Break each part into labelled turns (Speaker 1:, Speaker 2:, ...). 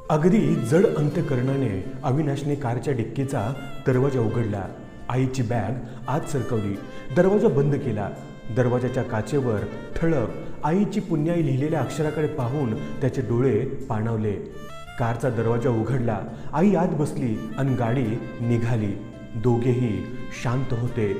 Speaker 1: अगदी जड अंतकरणाने अविनाशने कारच्या डिक्कीचा दरवाजा उघडला. आईची बॅग आत सरकवली, दरवाजा बंद केला. दरवाजाच्या काचेवर ठळक आईची पुण्याई लिहिलेल्या अक्षराकडे पाहून त्याचे डोळे पाणावले. कारचा दरवाजा उघडला, आई आत बसली आणि गाडी निघाली. दोघेही शांत होते.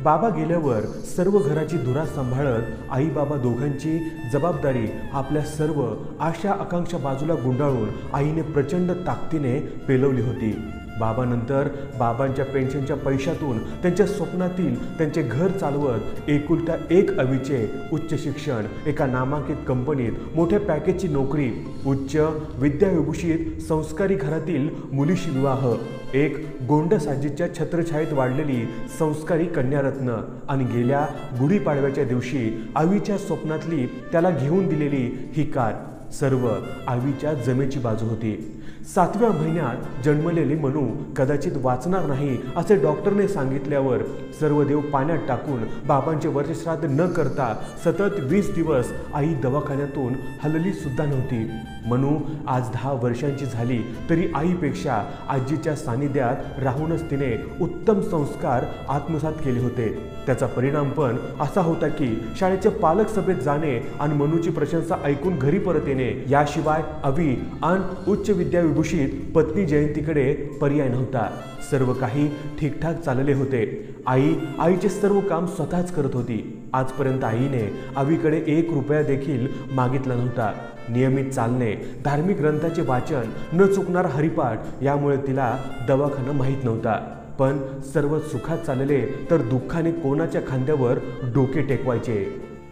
Speaker 1: बाबा गेल्यावर सर्व घराची धुरा सांभाळत आई बाबा दोघांची जबाबदारी आपल्या सर्व आशा आकांक्षा बाजूला गुंडाळून आईने प्रचंड ताकदीने पेलवली होती. बाबानंतर बाबांच्या पेन्शनच्या पैशातून त्यांच्या स्वप्नातील त्यांचे घर चालवत एकुलता एक अवीचे उच्च शिक्षण, एका नामांकित कंपनीत मोठ्या पॅकेजची नोकरी, उच्च विद्याविभूषित संस्कारी घरातील मुलीशी विवाह, एक गोंडसाजीच्या छत्रछायेत वाढलेली संस्कारी कन्यारत्न आणि गेल्या गुढीपाडव्याच्या दिवशी आवीच्या स्वप्नातली त्याला घेऊन दिलेली ही कार, सर्व आवीच्या जमेची बाजू होती. 7व्या महिन्यात जन्मलेली मनू कदाचित वाचणार नाही असे डॉक्टरने सांगितल्यावर सर्व देव पाण्यात टाकून बाबांचे वर्षश्राद्ध न करता सतत 20 दिवस आई दवाखान्यातून हलली सुद्धा नव्हती. मनू आज 10 वर्षांची झाली तरी आईपेक्षा आजीच्या सानिध्यात राहूनच तिने उत्तम संस्कार आत्मसात केले होते. त्याचा परिणाम पण असा होता की शाळेच्या पालक सभेत जाणे आणि मनूची प्रशंसा ऐकून घरी परत येणे याशिवाय अवी आणि उच्च विद्याविभूषित पत्नी जयंतीकडे पर्याय नव्हता. सर्व काही ठीकठाक चालले होते. आईचे सर्व काम स्वतःच करत होती. आजपर्यंत आईने अवीकडे 1 रुपया देखील मागितला नव्हता. नियमित चालणे, धार्मिक ग्रंथाचे वाचन, न चुकणारा हरिपाठ यामुळे तिला दवाखाना माहीत नव्हता. पण सर्व सुखात चालले तर दुःखाने कोणाच्या खांद्यावर डोके टेकवायचे.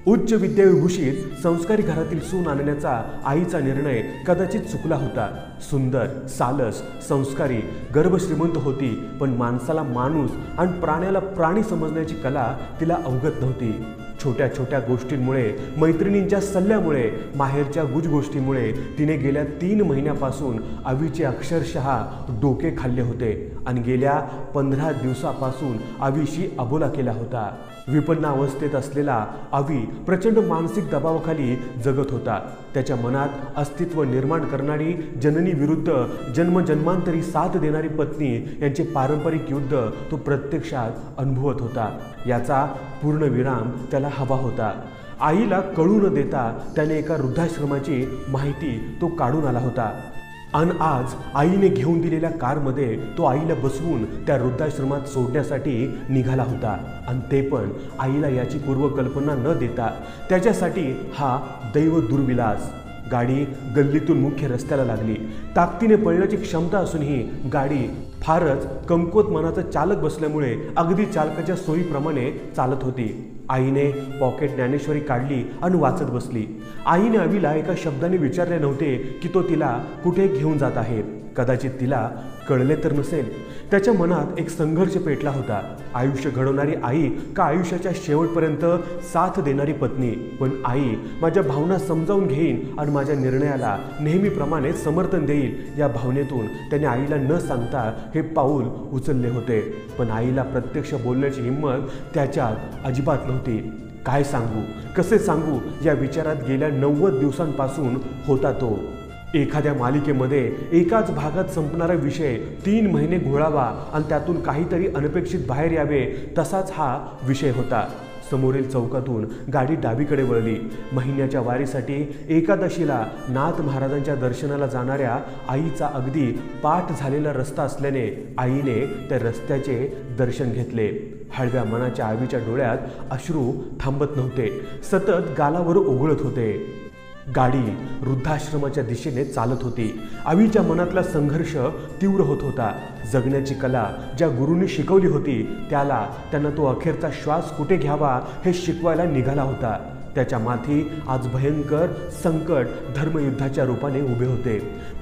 Speaker 1: उच्च विद्याविभूषित संस्कारी घरातील सून आणण्याचा आईचा निर्णय कदाचित चुकला होता. सुंदर, सालस, संस्कारी, गर्भश्रीमंत होती, पण माणसाला माणूस आणि प्राण्याला प्राणी समजण्याची कला तिला अवगत नव्हती. छोट्या छोट्या गोष्टींमुळे, मैत्रिणींच्या सल्ल्यामुळे, माहेरच्या गुजगोष्टीमुळे तिने गेल्या 3 महिन्यापासून अवीचे अक्षरशः डोके खाल्ले होते आणि गेल्या 15 दिवसापासून अवीशी अबोला केला होता. विपन्न अवस्थेत असलेला अवी प्रचंड मानसिक दबावाखाली जगत होता. त्याच्या मनात अस्तित्व निर्माण करणारी जननी विरुद्ध जन्मजन्मांतरी साथ देणारी पत्नी यांचे पारंपरिक युद्ध तो प्रत्यक्षात अनुभवत होता. याचा पूर्णविराम त्याला हवा होता. आईला कळू न देता त्याने एका वृद्धाश्रमाची माहिती तो काढून आला होता आणि आज आईने घेऊन दिलेल्या कारमध्ये तो आईला बसवून त्या वृद्धाश्रमात सोडण्यासाठी निघाला होता. आणि ते पण आईला याची पूर्वकल्पना न देता. त्याच्यासाठी हा दैव दुर्विलास. गाडी गल्लीतून मुख्य रस्त्याला लागली. ताकदीने पळण्याची क्षमता असूनही गाडी फारच कमकुवत मनाचा चालक बसल्यामुळे अगदी चालकाच्या सोयीप्रमाणे चालत होती. आईने पॉकेट ज्ञानेश्वरी काढली आणि वाचत बसली. आईने अवीला एका शब्दाने विचारले नव्हते की तो तिला कुठे घेऊन जात आहे. कदाचित तिला कळले तर नसेल. त्याच्या मनात एक संघर्ष पेटला होता. आयुष्य घडवणारी आई का आयुष्याच्या शेवटपर्यंत साथ देणारी पत्नी. पण आई माझ्या भावना समजावून घेईन आणि माझ्या निर्णयाला नेहमीप्रमाणे समर्थन देईल या भावनेतून त्याने आईला न सांगता हे पाऊल उचलले होते. पण आईला प्रत्यक्ष बोलण्याची हिंमत त्याच्यात अजिबात नव्हती. काय सांगू, कसे सांगू या विचारात गेल्या 90 दिवसांपासून होता तो. एखाद्या मालिकेमध्ये एकाच भागात संपणारा विषय 3 महिने घोळावा आणि त्यातून काहीतरी अनपेक्षित बाहेर यावे तसाच हा विषय होता. समोरील चौकातून गाडी डावीकडे वळली. महिन्याच्या वारीसाठी एकादशीला नाथ महाराजांच्या दर्शनाला जाणाऱ्या आईचा अगदी पाठ झालेला रस्ता असल्याने आईने त्या रस्त्याचे दर्शन घेतले. हळव्या मनाच्या आवीच्या डोळ्यात अश्रू थांबत नव्हते, सतत गालावर ओघळत होते. गाडी वृद्धाश्रमाच्या दिशेने चालत होती. आवीच्या मनातला संघर्ष तीव्र होत होता. जगण्याची कला ज्या गुरूंनी शिकवली होती त्यांना तो अखेरचा श्वास कुठे घ्यावा हे शिकवायला निघाला होता. त्याच्या माथी आज भयंकर संकट धर्मयुद्धाच्या रूपाने उभे होते.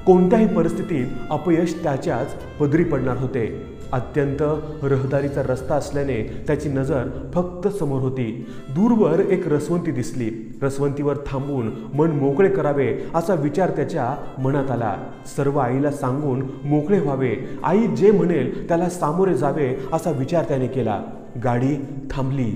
Speaker 1: कोणत्याही परिस्थितीत अपयश त्याच्याच पदरी पडणार होते. अत्यंत रहदारीचा रस्ता असल्याने त्याची नजर फक्त समोर होती. दूरवर एक रसवंती दिसली. रसवंतीवर थांबून मन मोकळे करावे असा विचार त्याच्या मनात आला. सर्व आईला सांगून मोकळे व्हावे, आई जे म्हणेल त्याला सामोरे जावे असा विचार त्याने केला. गाडी थांबली.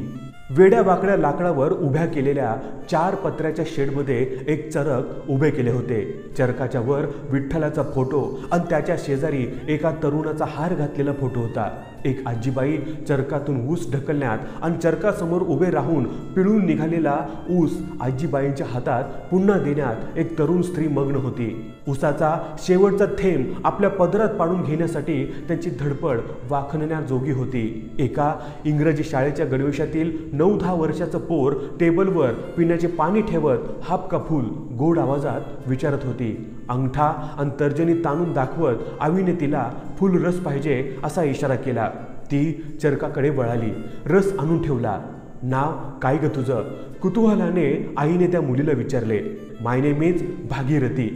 Speaker 1: वेड्या वाकड्या लाकडावर उभ्या केलेल्या 4 पत्र्याच्या शेडमध्ये एक चरक उभे केले होते। चरकाच्या वर विठ्ठलाचा फोटो आणि त्याच्या शेजारी एका तरुणाचा हार घातलेला फोटो होता। एक आजीबाई चरकातून ऊस ढकलण्यात आणि चरकासमोर उभे राहून पिळून निघालेला ऊस आजीबाईंच्या हातात पुन्हा देण्यात एक तरुण स्त्री मग्न होती। ऊसाचा शेवटचा थेंब आपल्या पदरात पाडून घेण्यासाठी त्यांची धडपड वाखणण्याजोगी होती। एका इंग्रजी शाळेच्या गणवेशातील 9-10 वर्षाचं पोर टेबलवर पिण्याचे पाणी ठेवत हापका फूल गोड आवाजात विचारत होती। अंगठा आणि तर्जनी ताणून दाखवत आवीने तिला फुल रस पाहिजे असा इशारा केला। ती चरकाकडे वळाली, रस आणून ठेवला। नाव काय ग तुझं? कुतूहलाने आईने त्या मुलीला विचारले। माय नेम इज भागीरथी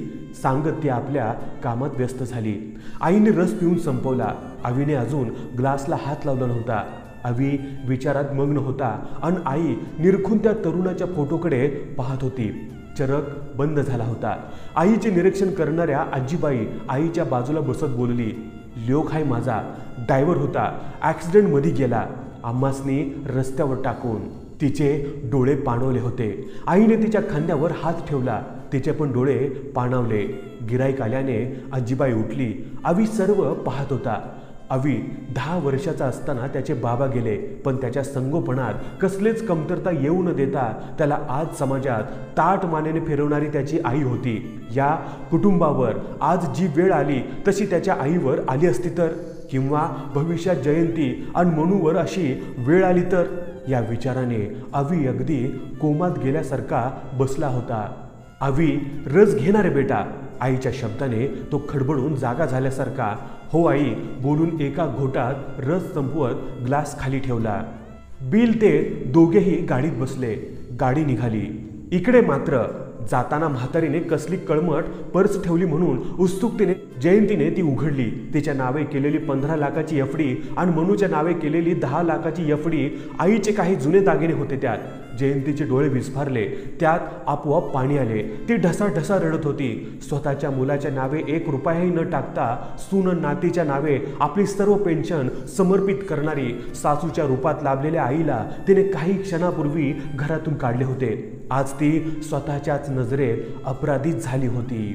Speaker 1: सांगत ती आपल्या कामात व्यस्त झाली। आईने रस पिऊन संपवला। आवीने अजून ग्लासला हात लावला नव्हता। आवी विचारात मग्न होता आणि आई निरखून त्या तरुणाच्या फोटोकडे पाहत होती। चरक बंद झाला होता। आईचे निरीक्षण करणाऱ्या आजीबाई आईच्या बाजूला बसत बोलली, ल्योक हाय माझा, ड्रायव्हर होता, ॲक्सिडेंट मध्ये गेला, आम्हासनी रस्त्यावर टाकून। तिचे डोळे पाणवले होते। आईने तिच्या खांद्यावर हात ठेवला, तिचे पण डोळे पाणावले। गिराईक आल्याने आजीबाई उठली। आवी सर्व पाहत होता। आवी 10 वर्षाचा असताना त्याचे बाबा गेले, पण त्याच्या संगोपनात कसलेच कमतरता येऊ न देता त्याला आज समाजात ताट मानेने फिरवणारी त्याची आई होती। या कुटुंबावर आज जी वेळ आली तशी त्याच्या आईवर आली असती तर, किंवा भविष्यात जयंती आणि मनूवर अशी वेळ आली तर, या विचाराने आवी अगदी कोमात गेल्यासारखा बसला होता। आवी रस घेणारे बेटा, आईच्या शब्दाने तो खडबडून जागा झाल्यासारखा हो आई बोलून एका घोटात रस संपवत ग्लास खाली ठेवला। बिल ते दोघेही गाडीत बसले। गाडी निघाली। इकडे मात्र जाताना म्हातारीने कसली कळमट पर्स ठेवली म्हणून उत्सुकतेने जयंतीने ती उघडली। तिच्या नावे केलेली 15 लाखाची एफडी आणि मनूच्या नावे केलेली 10 लाखाची एफडी, आईचे काही जुने दागिने होते त्यात। जयंतीचे डोळे विस्फारले, त्यात आपोआप पाणी आले। ती ढसाढसा रडत होती। स्वतःच्या मुलाच्या नावे 1 रुपयाही न टाकता सून नातीच्या नावे आपली सर्व पेन्शन समर्पित करणारी सासूच्या रूपात लाभलेल्या आईला तिने काही क्षणापूर्वी घरातून काढले होते। आज ती स्वतःच्याच नजरेत अपराधीच झाली होती।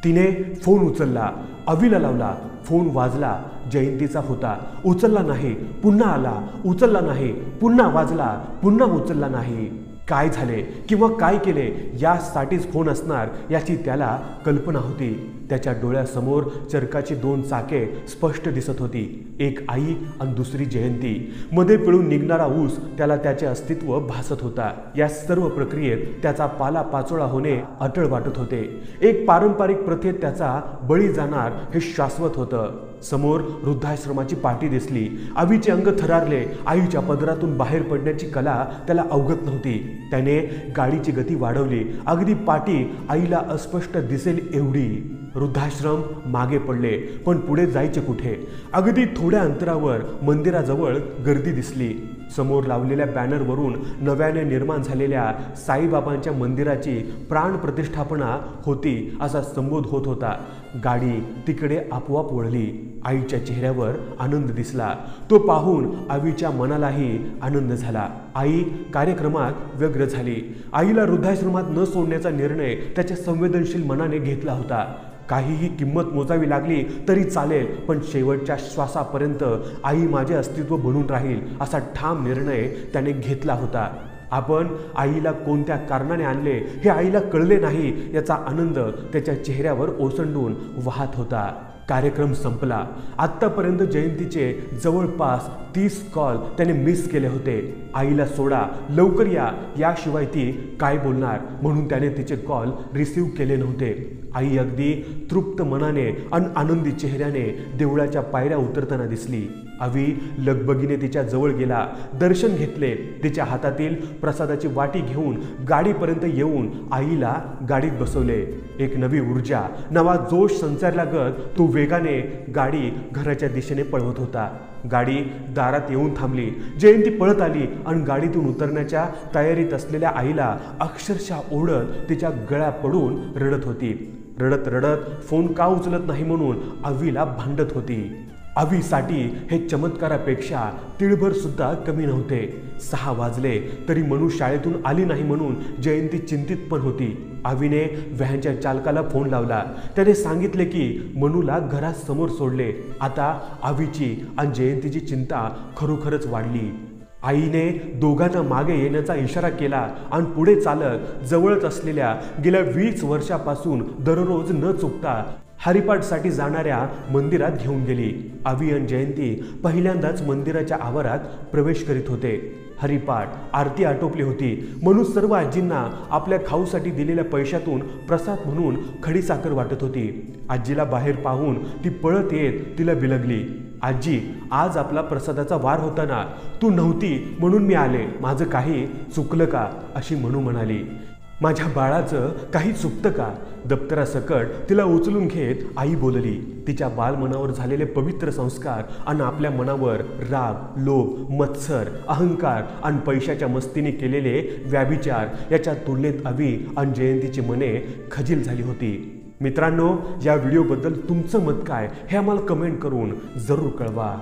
Speaker 1: तिने फोन उचलला, आवीला लावला। फोन वाजला, जयंतीचा होता। उचलला नाही, पुन्हा आला, उचलला नाही, पुन्हा वाजला, पुन्हा उचलला नाही। काय झाले किंवा काय केले यासाठीच फोन असणार याची त्याला कल्पना होती। त्याच्या डोळ्यासमोर चरकाची 2 चाके स्पष्ट दिसत होती, एक आई आणि दुसरी जयंती। मध्ये पिळून निघणारा ऊस त्याला त्याचे अस्तित्व भासत होता। या सर्व प्रक्रियेत त्याचा पाला पाचोळा होणे अटळ वाटत होते। एक पारंपरिक प्रथेत त्याचा बळी जाणार हे शाश्वत होतं। समोर वृद्धाश्रमाची पाटी दिसली। आवीचे अंग थरारले। आईच्या पदरातून बाहेर पडण्याची कला त्याला अवगत नव्हती। त्याने गाडीची गती वाढवली, अगदी पाटी आईला अस्पष्ट दिसेल एवढी। वृद्धाश्रम मागे पडले, पण पुढे जायचे कुठे? अगदी थोड्या अंतरावर मंदिराजवळ गर्दी दिसली। समोर लावलेल्या बॅनरवरून नव्याने निर्माण झालेल्या साईबाबांच्या मंदिराची प्राण प्रतिष्ठापना होती असा संबोध होत होता। गाडी तिकडे आपोआप वळली। आईच्या चेहऱ्यावर आनंद दिसला। तो पाहून आवीच्या मनालाही आनंद झाला। आई कार्यक्रमात व्यग्र झाली। आईला वृद्धाश्रमात न सोडण्याचा निर्णय त्याच्या संवेदनशील मनाने घेतला होता। काहीही किंमत मोजावी लागली तरी चालेल, पण शेवटच्या श्वासापर्यंत आई माझे अस्तित्व बनून राहील असा ठाम निर्णय त्याने घेतला होता। आपण आईला कोणत्या कारणाने आणले हे आईला कळले नाही याचा आनंद त्याच्या चेहऱ्यावर ओसंडून वाहत होता। कार्यक्रम संपला। आत्तापर्यंत जयंतीचे जवळपास 30 कॉल त्याने मिस केले होते। आईला सोडा, लवकर या, याशिवाय ती काय बोलणार म्हणून त्याने तिचे कॉल रिसीव्ह केले नव्हते। आई अगदी तृप्त मनाने आणि आनंदी चेहऱ्याने देवळाच्या पायऱ्या उतरताना दिसली। आवी लगबगीने तिच्या जवळ गेला, दर्शन घेतले। तिच्या हातातील प्रसादाची वाटी घेऊन गाडीपर्यंत येऊन आईला गाडीत बसवले। एक नवी ऊर्जा, नवा जोश संचारल्यागत तो वेगाने गाडी घराच्या दिशेने पळवत होता। गाडी दारात येऊन थांबली। जयंती पळत आली आणि गाडीतून उतरण्याच्या तयारीत असलेल्या आईला अक्षरशः ओढत तिच्या गळ्या पडून रडत होती। रडत रडत फोन का उचलत नाही म्हणून आवीला भांडत होती। अवीसाठी हे चमत्कारापेक्षा तिळभर सुद्धा कमी नव्हते. 6 वाजले तरी मनू शाळेतून आली नाही म्हणून जयंती चिंतित पण होती. अवीने व्हॅनच्या चालकाला फोन लावला. त्याने सांगितले की मनूला घरासमोर सोडले. आता अवीची आणि जयंतीची चिंता खरोखरच वाढली. आईने दोघांना मागे येण्याचा इशारा केला आणि पुढे चालत जवळच असलेल्या गेल्या 20 वर्षापासून दररोज न चुकता हरिपाठसाठी जाणाऱ्या मंदिरात घेऊन गेली. अवी आणि जयंती पहिल्यांदाच मंदिराच्या आवारात प्रवेश करीत होते. हरिपाठ आरती आटोपली होती. म्हणून सर्व आजींना आपल्या खाऊसाठी दिलेल्या पैशातून प्रसाद म्हणून खडीसाखर वाटत होती. आजीला बाहेर पाहून ती पळत येत तिला बिलगली. आजी, आज आपला प्रसादाचा वार होता ना, तू नव्हती म्हणून मी आले. माझं काही चुकलं का? अशी मनू म्हणाली. माझ्या बाळाचं काही चुकतं का? दप्तरासकट तिला उचलून घेत आई बोलली. तिच्या बालमनावर झालेले पवित्र संस्कार आणि आपल्या मनावर राग, लोभ, मत्सर, अहंकार आणि पैशाच्या मस्तीने केलेले व्याभिचार याच्या तुलनेत अवी आणि जयंतीची मने खजील झाली होती. मित्रांनो, या व्हिडिओबद्दल तुमचं मत काय हे आम्हाला कमेंट करून जरूर कळवा.